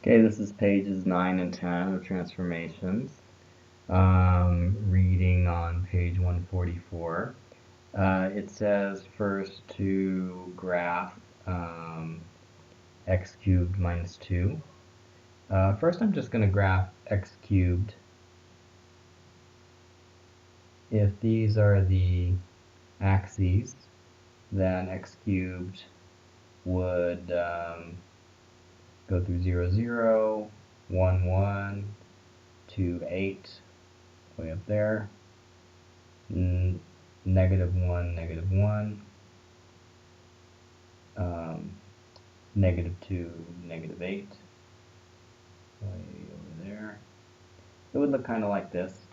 Okay, this is pages 9 and 10 of Transformations. Reading on page 144. It says first to graph x cubed minus 2. First I'm just going to graph x cubed. If these are the axes, then x cubed would go through 0, 0, 1, 1, 2, 8, way up there, -1, -1, -2, -8, way over there. It would look kind of like this.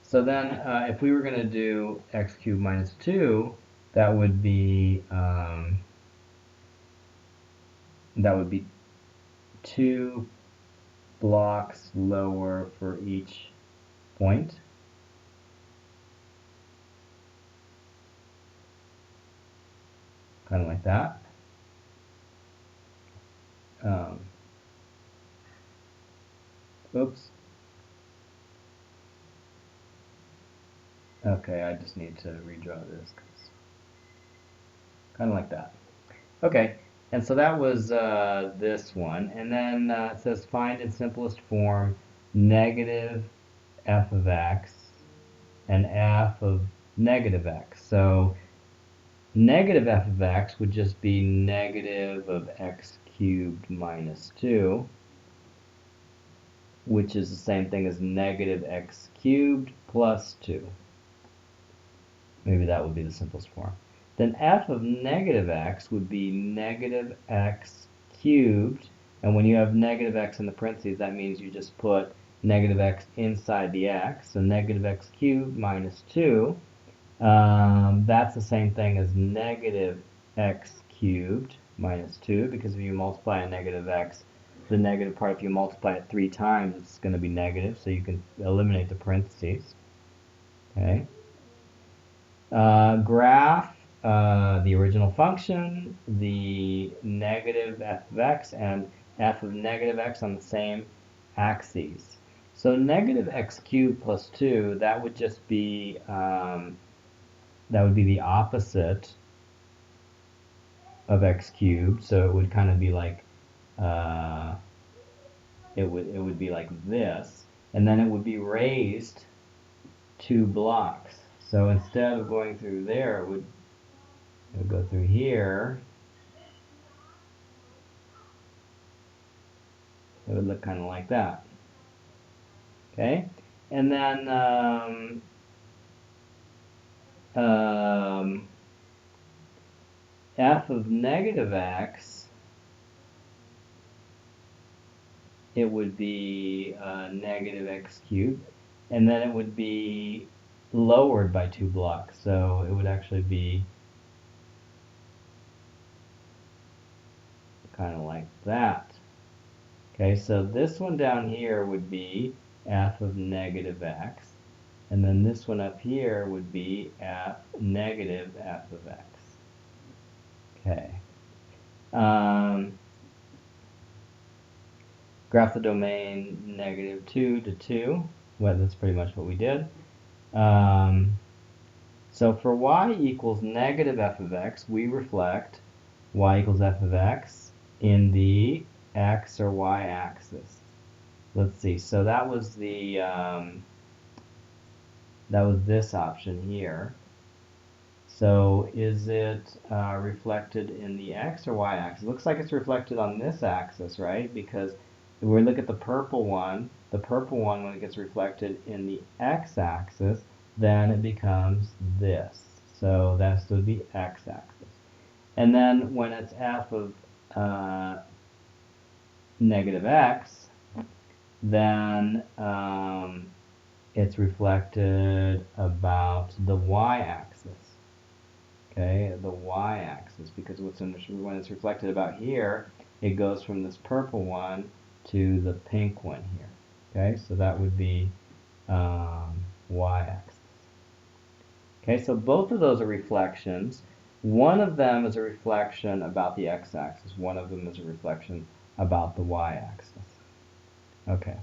So then if we were going to do x cubed minus 2, that would be 2 blocks lower for each point. Kind of like that. Oops. Okay, I just need to redraw this. Kind of like that. Okay, and so that was this one. And then it says find in simplest form negative f of x and f of negative x. So negative f of x would just be negative of x cubed minus 2, which is the same thing as negative x cubed plus 2. Maybe that would be the simplest form. Then f of negative x would be negative x cubed, and when you have negative x in the parentheses, that means you just put negative x inside the x, so negative x cubed minus 2. That's the same thing as negative x cubed minus 2, because if you multiply a negative x, the negative part, if you multiply it 3 times, it's going to be negative, so you can eliminate the parentheses. Okay. Graph the original function, the negative f of x, and f of negative x on the same axes. So negative x cubed plus 2, that would just be the opposite of x cubed. So it would kind of be like it would be like this, and then it would be raised 2 blocks. So instead of going through there, it would go through here. It would look kind of like that. Okay, and then f of negative x, it would be negative x cubed, and then it would be lowered by 2 blocks. So it would actually be kind of like that. Okay, so this one down here would be f of negative x, and then this one up here would be negative f of x. Okay. Graph the domain -2 to 2. Well, that's pretty much what we did. So for y equals negative f of x, we reflect y equals f of x in the x or y axis. Let's see. So that was the this option here. So is it reflected in the x or y axis? It looks like it's reflected on this axis, right? Because if we look at the purple one, when it gets reflected in the x-axis, then it becomes this. So that's would be x-axis. And then when it's f of negative x, then it's reflected about the y-axis. Okay, the y-axis, because when it's reflected about here, it goes from this purple one to the pink one here. Okay, so that would be y-axis. Okay, so both of those are reflections. One of them is a reflection about the x-axis. One of them is a reflection about the y-axis. Okay.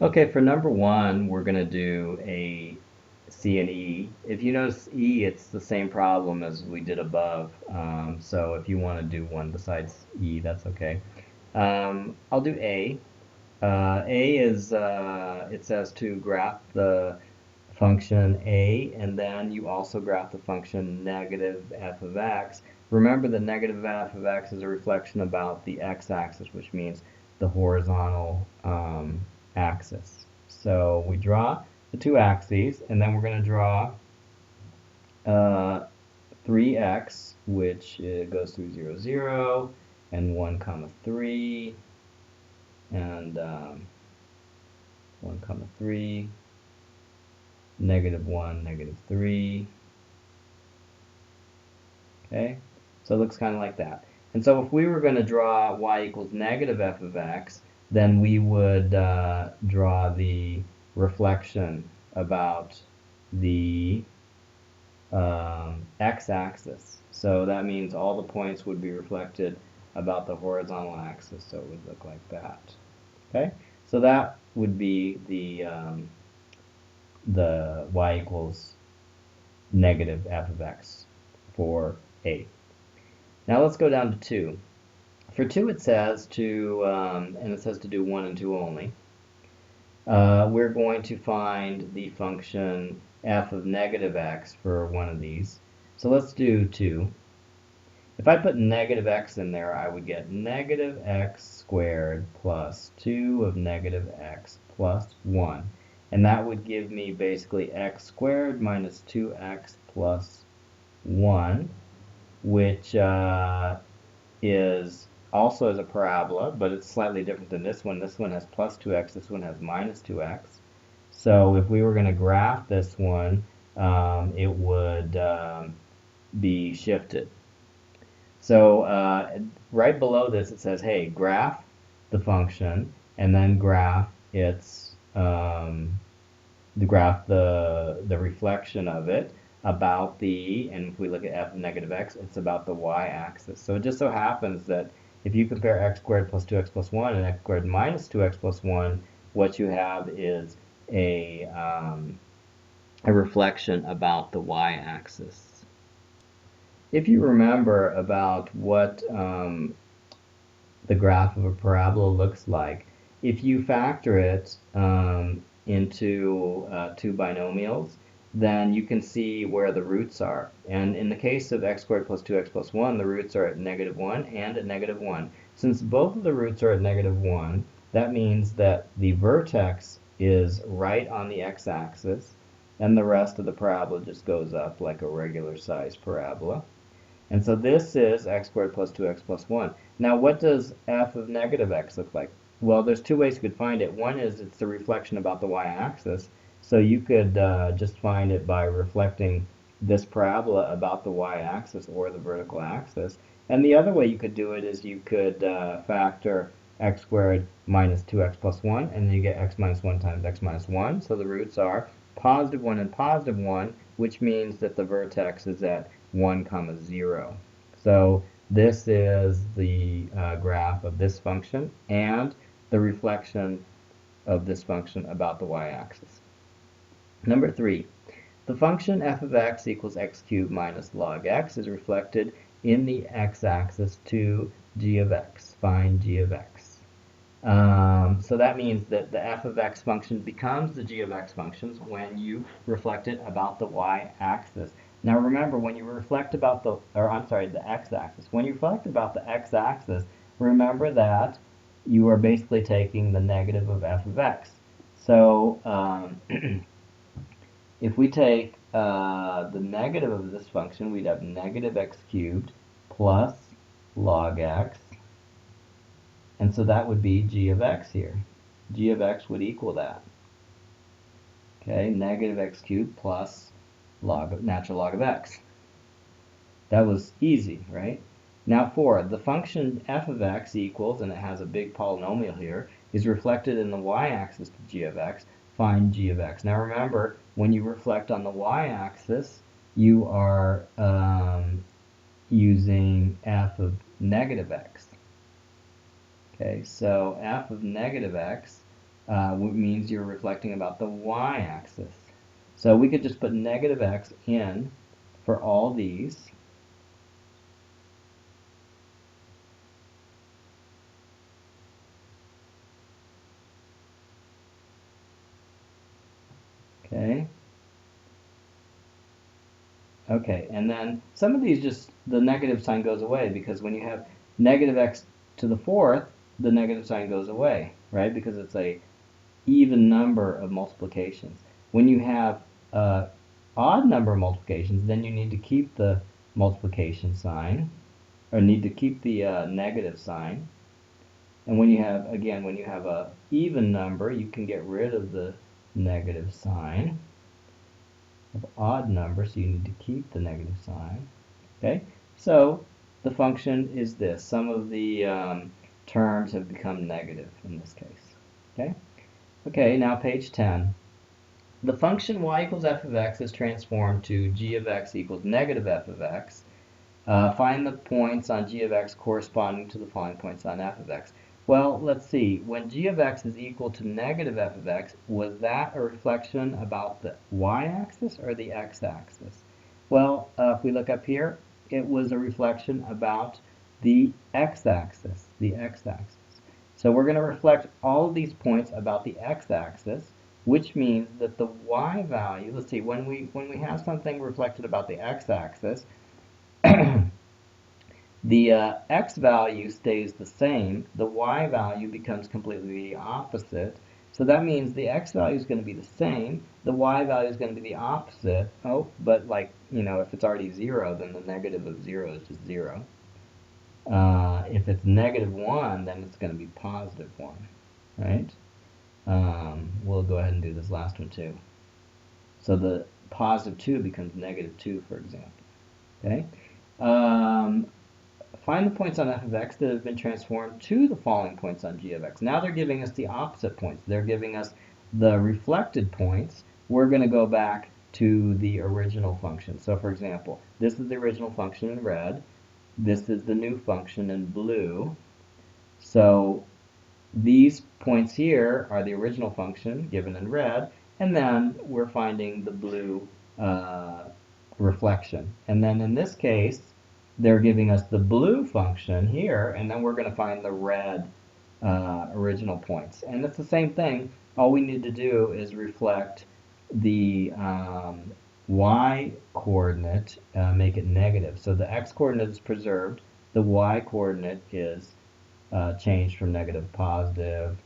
Okay, for number one, we're going to do a C and E. If you notice E, it's the same problem as we did above. So if you want to do one besides E, that's okay. I'll do A. A is, it says to graph the function A, and then you also graph the function negative f of x. Remember the negative f of x is a reflection about the x-axis, which means the horizontal axis. So we draw the two axes, and then we're going to draw 3x, which goes through 0, 0, and 1 comma 3, and 1 comma 3, negative 1, negative 3. Okay, so it looks kind of like that. And so if we were going to draw y equals negative f of x, then we would draw the reflection about the x-axis. So that means all the points would be reflected about the horizontal axis, so it would look like that. Okay, so that would be the y equals negative f of x for A. Now let's go down to 2. For 2 it says to, and it says to do 1 and 2 only. We're going to find the function f of negative x for one of these. So let's do 2. If I put negative x in there, I would get negative x squared plus 2 of negative x plus 1. And that would give me basically x squared minus 2x plus 1, which is also as a parabola, but it's slightly different than this one. This one has plus 2x, this one has minus 2x. So if we were going to graph this one, it would be shifted. So right below this it says, hey, graph the function and then graph its the reflection of it about the, and if we look at f of negative x, it's about the y-axis. So it just so happens that if you compare x squared plus 2x plus 1 and x squared minus 2x plus 1, what you have is a reflection about the y-axis. If you remember about what the graph of a parabola looks like, if you factor it into two binomials, then you can see where the roots are. And in the case of x squared plus 2x plus 1, the roots are at negative 1 and at negative 1. Since both of the roots are at negative 1, that means that the vertex is right on the x-axis, and the rest of the parabola just goes up like a regular sized parabola. And so this is x squared plus 2x plus 1. Now what does f of negative x look like? Well, there's two ways you could find it. One is it's the reflection about the y-axis. So you could just find it by reflecting this parabola about the y-axis or the vertical axis. And the other way you could do it is you could factor x squared minus 2x plus 1, and then you get x minus 1 times x minus 1. So the roots are positive 1 and positive 1, which means that the vertex is at 1 comma 0. So this is the graph of this function and the reflection of this function about the y-axis. Number 3, the function f of x equals x cubed minus log x is reflected in the x-axis to g of x. Find g of x. So that means that the f of x function becomes the g of x functions when you reflect it about the y-axis. Now remember, when you reflect about the, or I'm sorry, the x-axis, when you reflect about the x-axis, remember that you are basically taking the negative of f of x. So if we take the negative of this function, we'd have negative x cubed plus log x. And so that would be g of x here. G of x would equal that. Okay, negative x cubed plus natural log of x. That was easy, right? Now 4, the function f of x equals, and it has a big polynomial here, is reflected in the y-axis to g of x. Find g of x. Now remember, when you reflect on the y-axis, you are using f of negative x. Okay, so f of negative x means you're reflecting about the y-axis. So we could just put negative x in for all these. Okay. Okay, and then some of these just, the negative sign goes away because when you have negative x to the fourth, the negative sign goes away, right? Because it's a even number of multiplications. When you have odd number of multiplications, then you need to keep the multiplication sign, or need to keep the negative sign. And when you have, again, when you have a even number, you can get rid of the negative sign. Of odd number, so you need to keep the negative sign. Okay, so the function is this. Some of the terms have become negative in this case. Okay, okay. Now page 10. The function y equals f of x is transformed to g of x equals negative f of x. Find the points on g of x corresponding to the following points on f of x. Well, let's see. When g of x is equal to negative f of x, was that a reflection about the y-axis or the x-axis? Well, if we look up here, it was a reflection about the x-axis, So we're going to reflect all of these points about the x-axis, which means that the y value, let's see, when we have something reflected about the x-axis, the x value stays the same, the y value becomes completely the opposite. So that means the x value is going to be the same, the y value is going to be the opposite. Oh, but like, if it's already 0, then the negative of 0 is just 0. If it's negative 1, then it's going to be positive 1, right? We'll go ahead and do this last one too. So the positive 2 becomes negative 2, for example. Okay? Find the points on f of x that have been transformed to the following points on g of x. Now they're giving us the opposite points. They're giving us the reflected points. We're going to go back to the original function. So for example, this is the original function in red. This is the new function in blue. So these points here are the original function given in red, and then we're finding the blue reflection. And then in this case, they're giving us the blue function here, and then we're going to find the red original points. And it's the same thing. All we need to do is reflect the y coordinate, make it negative. So the x coordinate is preserved, the y coordinate is changed from negative to positive,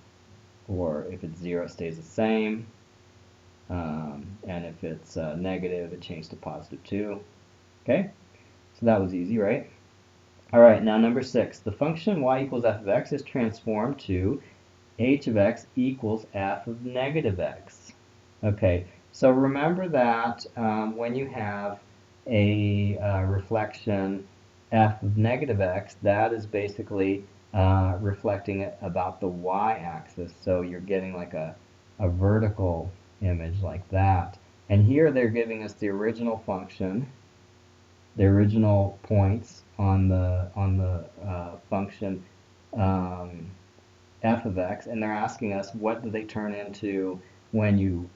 or if it's 0, it stays the same. And if it's negative, it changed to positive 2. Okay? So that was easy, right? All right, now number 6. The function y equals f of x is transformed to h of x equals f of negative x. Okay, so remember that when you have a reflection f of negative x, that is basically reflecting it about the y-axis. So you're getting like a vertical image like that. And here they're giving us the original function, the original points on the function f of x, and they're asking us what do they turn into when you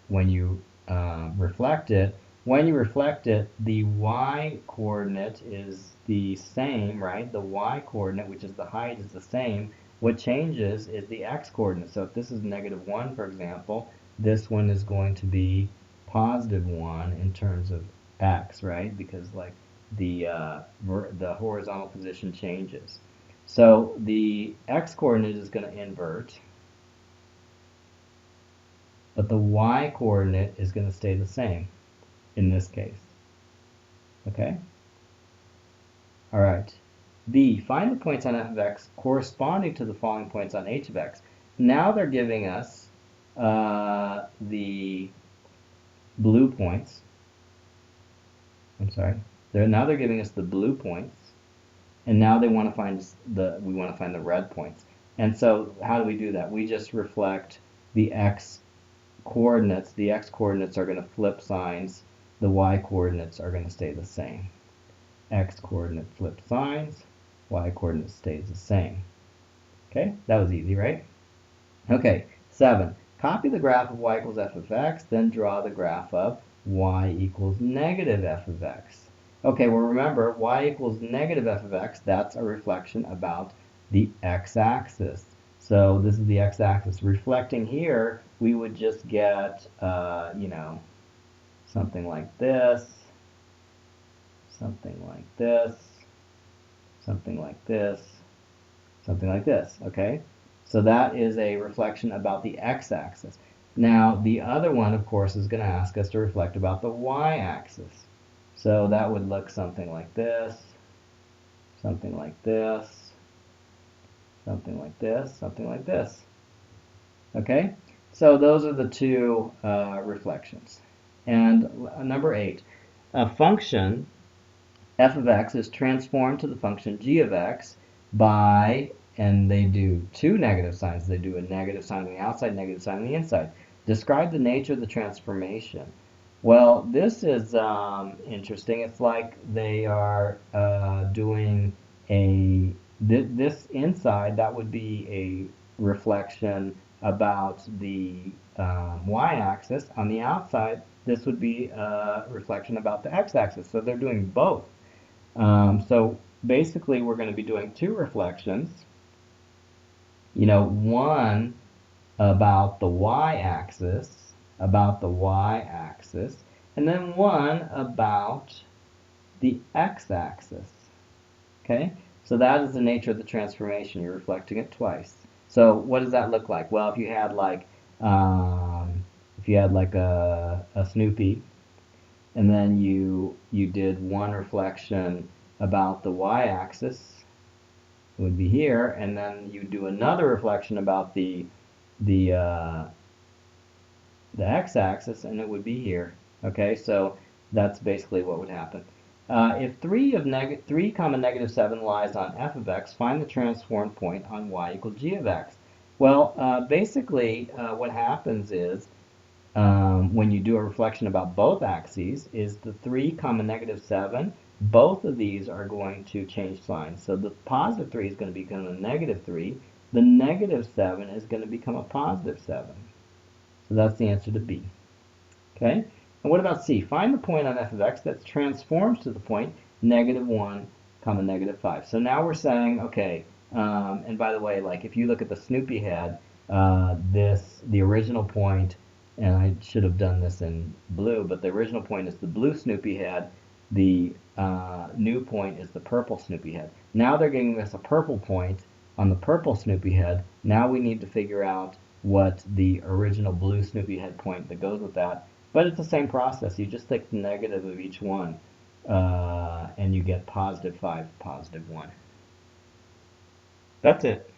reflect it. When you reflect it, the y coordinate is the same, right? The y coordinate, which is the height, is the same. What changes is the x coordinate. So if this is negative 1, for example, this one is going to be positive 1 in terms of x, right? Because like the horizontal position changes. So the x coordinate is going to invert, but the y coordinate is going to stay the same in this case. Okay? All right. B, find the points on f of x corresponding to the following points on h of x. Now they're giving us the blue points. I'm sorry. Now they're giving us the blue points, and now they want to find we want to find the red points. And so how do we do that? We just reflect the x coordinates. The x coordinates are going to flip signs. The y coordinates are going to stay the same. X coordinate flip signs. Y coordinate stays the same. Okay, that was easy, right? Okay, 7. Copy the graph of y equals f of x, then draw the graph of y equals negative f of x. Okay, well remember, y equals negative f of x, that's a reflection about the x-axis. So this is the x-axis. Reflecting here, we would just get, you know, something like this, something like this, something like this, something like this, okay? So that is a reflection about the x-axis. Now, the other one, of course, is going to ask us to reflect about the y-axis. So that would look something like this, something like this, something like this, something like this. Okay? So those are the two reflections. And number 8, a function f of x is transformed to the function g of x by, and they do two negative signs. They do a negative sign on the outside, negative sign on the inside. Describe the nature of the transformation. Well, this is interesting. It's like they are doing this inside, that would be a reflection about the y-axis. On the outside, this would be a reflection about the x-axis. So they're doing both. So basically, we're going to be doing two reflections. You know, one about the y-axis, and then one about the x-axis. Okay, so that is the nature of the transformation. You're reflecting it twice. So what does that look like? Well, if you had like a Snoopy, and then you did one reflection about the y-axis, it would be here, and then you do another reflection about the x-axis, and it would be here. Okay, so that's basically what would happen. If 3 comma negative 7 lies on f of x, find the transformed point on y equals g of x. Well, basically, what happens is when you do a reflection about both axes is the 3 comma negative 7, both of these are going to change signs. So the positive 3 is going to become a negative 3. The negative 7 is going to become a positive 7. So that's the answer to B. Okay? And what about C? Find the point on f of x that transforms to the point negative 1 comma negative 5. So now we're saying, okay, and by the way, like if you look at the Snoopy head, the original point, and I should have done this in blue, but the original point is the blue Snoopy head. The new point is the purple Snoopy head. Now they're giving us a purple point on the purple Snoopy head. Now we need to figure out what the original blue Snoopy head point that goes with that. But it's the same process. You just take the negative of each one, and you get positive 5, positive 1. That's it.